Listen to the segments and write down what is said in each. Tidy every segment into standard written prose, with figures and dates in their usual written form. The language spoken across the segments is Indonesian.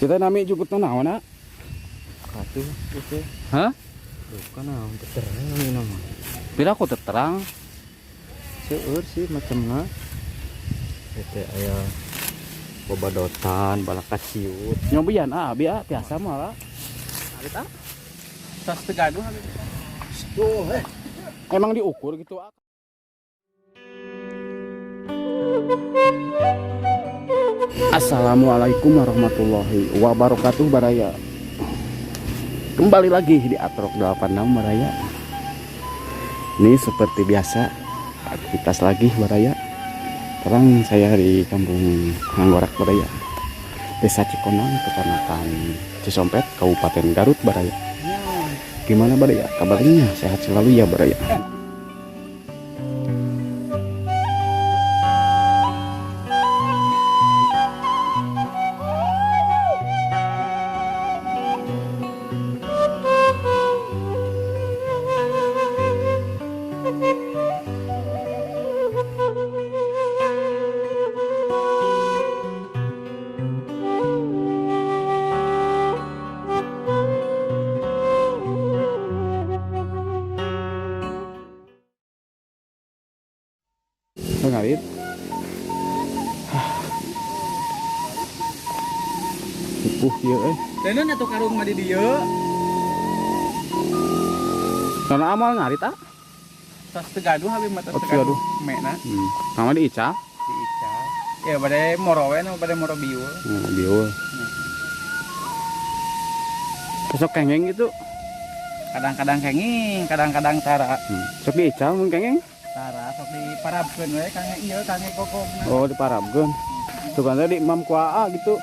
Kita nami jukut naon na? Katu itu. Hah? Bukan naon terang ini nama. Pira aku terang. Seueur sih macamna. Teh aya bobadotan, balak kaciut. Nyobian biasa biasa malah. Alit ah. Tas tegaduh alit. Emang diukur gitu Assalamualaikum warahmatullahi wabarakatuh Baraya. Kembali lagi di Atrok 86 Baraya. Ini seperti biasa aktivitas lagi Baraya. Sekarang saya di kampung Nganggorak Baraya, Desa Cikonang, Kecamatan Cisompet, Kabupaten Garut Baraya. Gimana Baraya? Kabarnya sehat selalu ya Baraya. Ngarit sepuh ya Denon atuh karung mah di dieu. karena amal ngarit Tas tegaduh abi mah tas Oh, tegaduh. tegaduh. Mena sama di Ica di Ica. Ya bade morowe nu bade moro bieu. biul besok kengeng gitu Kadang-kadang kenging, kadang-kadang tara. sok di Ica mun kengeng Tara sok diparabkeun we kange ieu kange kokogna. oh di Parabgeun tuh kan tadi Imam Kuaa gitu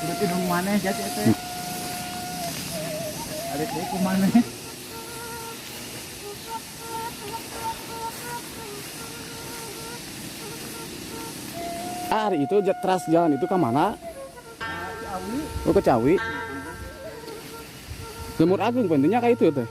Kudu tidung maneh jati teh. Alit deui kumaneh. hari itu teras jalan itu ke mana? Awi. Oh ke Cawi. Lemur Agung pentingnya kayak itu teh.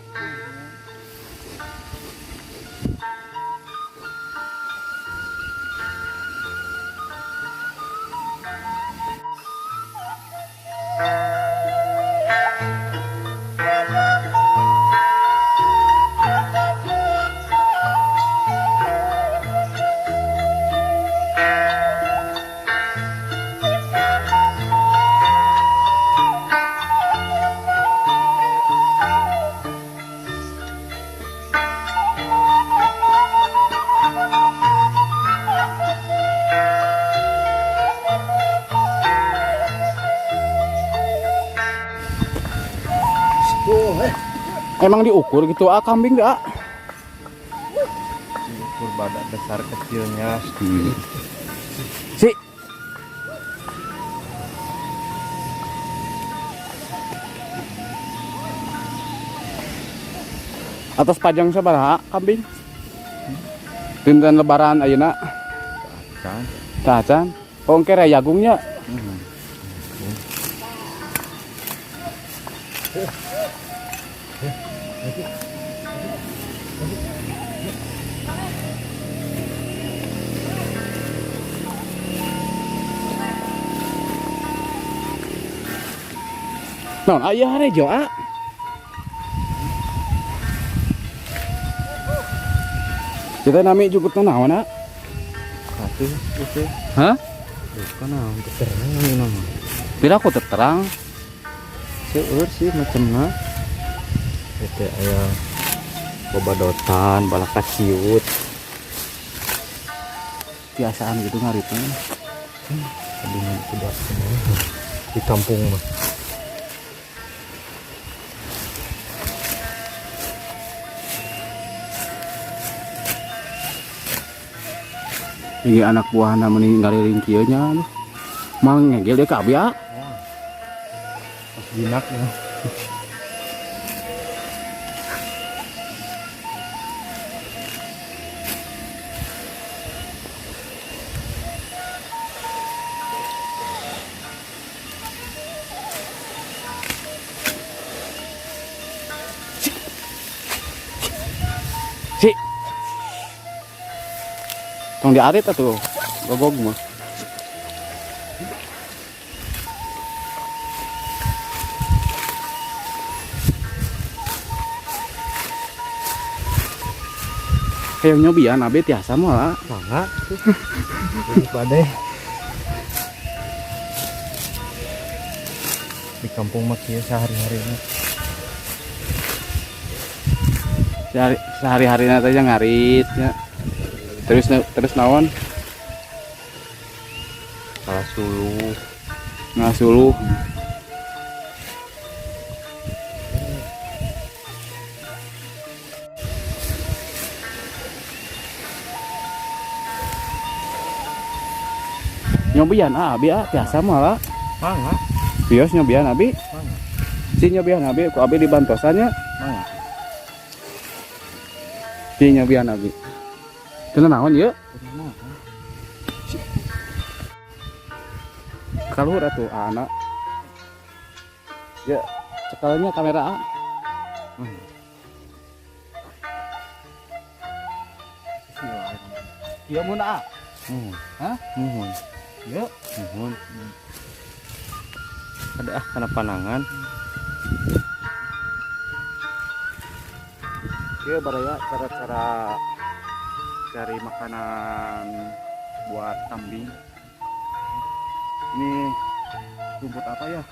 Emang diukur gitu kambing enggak? Ukur badak besar kecilnya. Si atas pajang sabaraha kambing? Dinten lebaran ayeuna Kan. cacan. Ongke raya jagungnya. Non aya harejo Kita nami jukut naon Katu itu. Hah? Bukan naon terang ini nama. Pira aku terang. Seueur sih macamna. Teh aya bobadotan, balak kaciut. Biasaan gitu ngaritnya. Tadinya tidak semua di kampung mah. Ini anak buahna meni ngariring kieu nya anu. Mang ngegel deh kabia. Pas jinak ya. Si. Tong diarit atuh gogog mah. Kayak nyobian abe tiasa moal. Mangga tuh. Ini pada di kampung mah kieu sehari-harinya. Sehari-hari nanti aja ngarit ya. Terus naon? Salah suluh. Ngasuluh. Nyobian abi biasa malah. Mangga. Bios nyobian abi. Mangga. Si nyobian abi ku abi dibantosannya. Mangga. Si nyobian abi. Teu naon ieu? Kaluhur atuh anak. Ya, cekalnya kamera A. Iya mun A. Hah? Nuhun. Iya. Nuhun. Ada kana panangan. Iya baraya cara-cara cari makanan buat kambing. Ini rumput apa ya?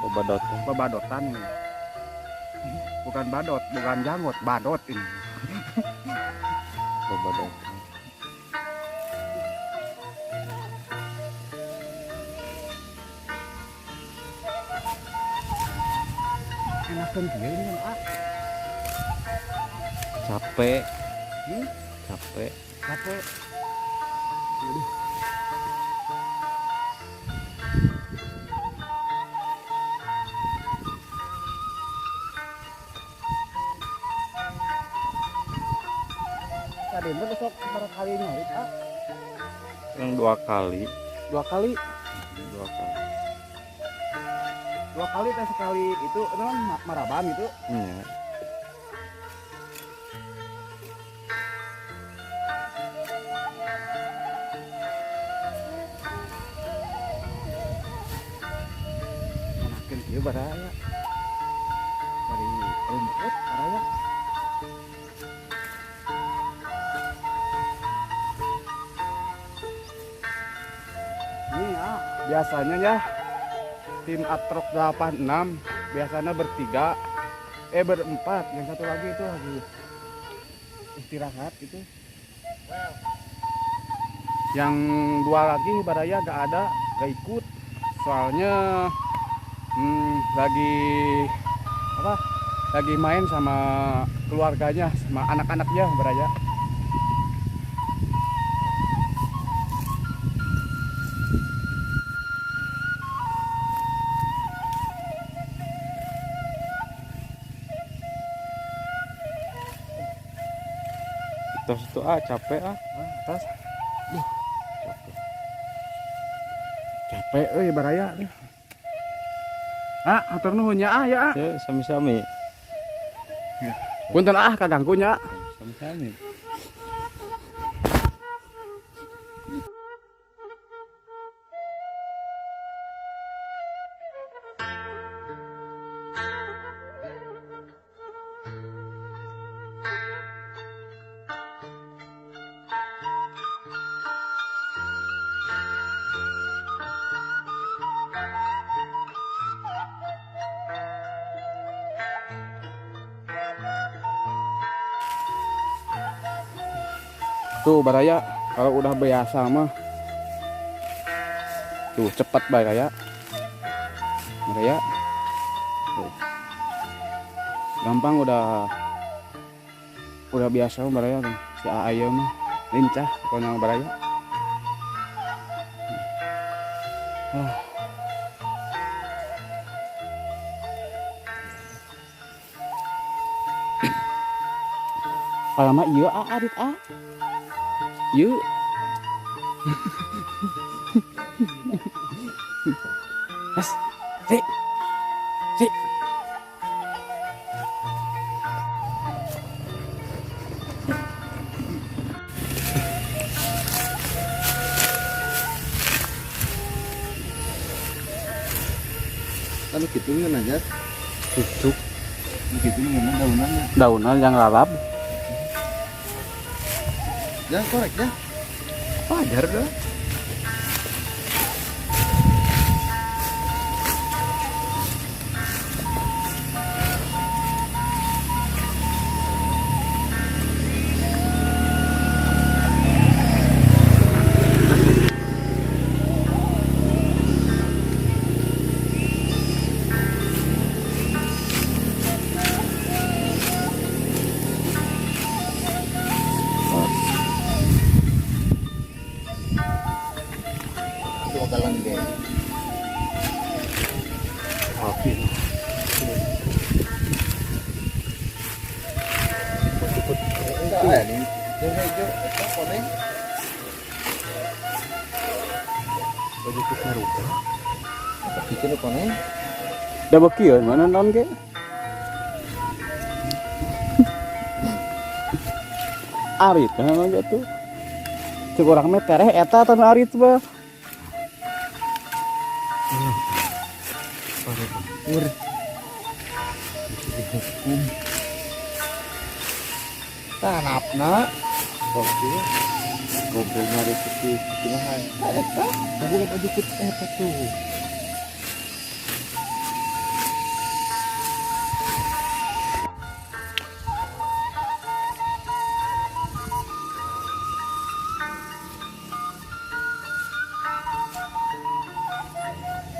Babadotan. Babadotan ini. Bukan badot, bukan janggot, badot ini. Babadotan. Enakan dia ini kan A. Capek. Capek. Capek. Kaden tuh besok berapa kali ngarit A? Yang 2 kali. 2 kali. 2 kali. 2 kali teh sekali itu non maraban itu. Iya. Enakan kieu baraya. Dari rumput baraya. Ini ya, biasanya ya tim Atrok 86 biasanya bertiga, berempat, yang satu lagi itu lagi istirahat gitu. Yang 2 lagi baraya gak ada, gak ikut, soalnya lagi apa? Lagi main sama keluarganya, sama anak-anaknya baraya. Terus itu capek Atas. Capek euy baraya. Atur nuhun nya ya. Ya, sami-sami. Punten kaganggu nya. Sami-sami. Tuh baraya kalau udah biasa mah tuh cepat baraya. Baraya. Tuh. Gampang udah biasa baraya si ayam mah lincah pokoknya baraya. Kalau mah iya adit Yuk. Mas, si. Kalau gitu kan aja Tutup. begitu memang daunannya. Daunan yang lalap. dah, korek dah. Wajar dah. Galang deh. Api. Enggak ini. Hijau apa kuning? Baju kita rupa. Bikin kuning. Da beki mana non ge? Arit memang gitu. Cek urang mah tereh eta teh arit mah. Ur. Dihukum. Tanapna. Oke. Ngobrolnya rezeki kumaha. Eta hubungan aja kut eta tuh.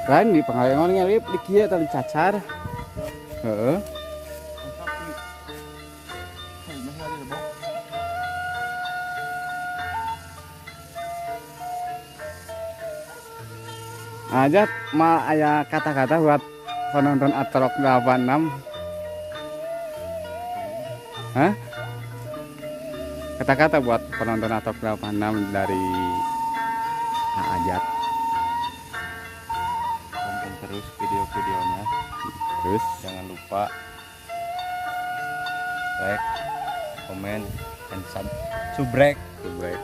Kan di pengalaman ngelip di kieu tadi cacar. Heeh. Ajat ma aya kata-kata buat penonton Atrok 86. Hah? Kata-kata buat penonton Atrok 86 dari Ajat. Tonton terus video-videonya. Terus Jangan lupa like, komen, dan subscribe. break.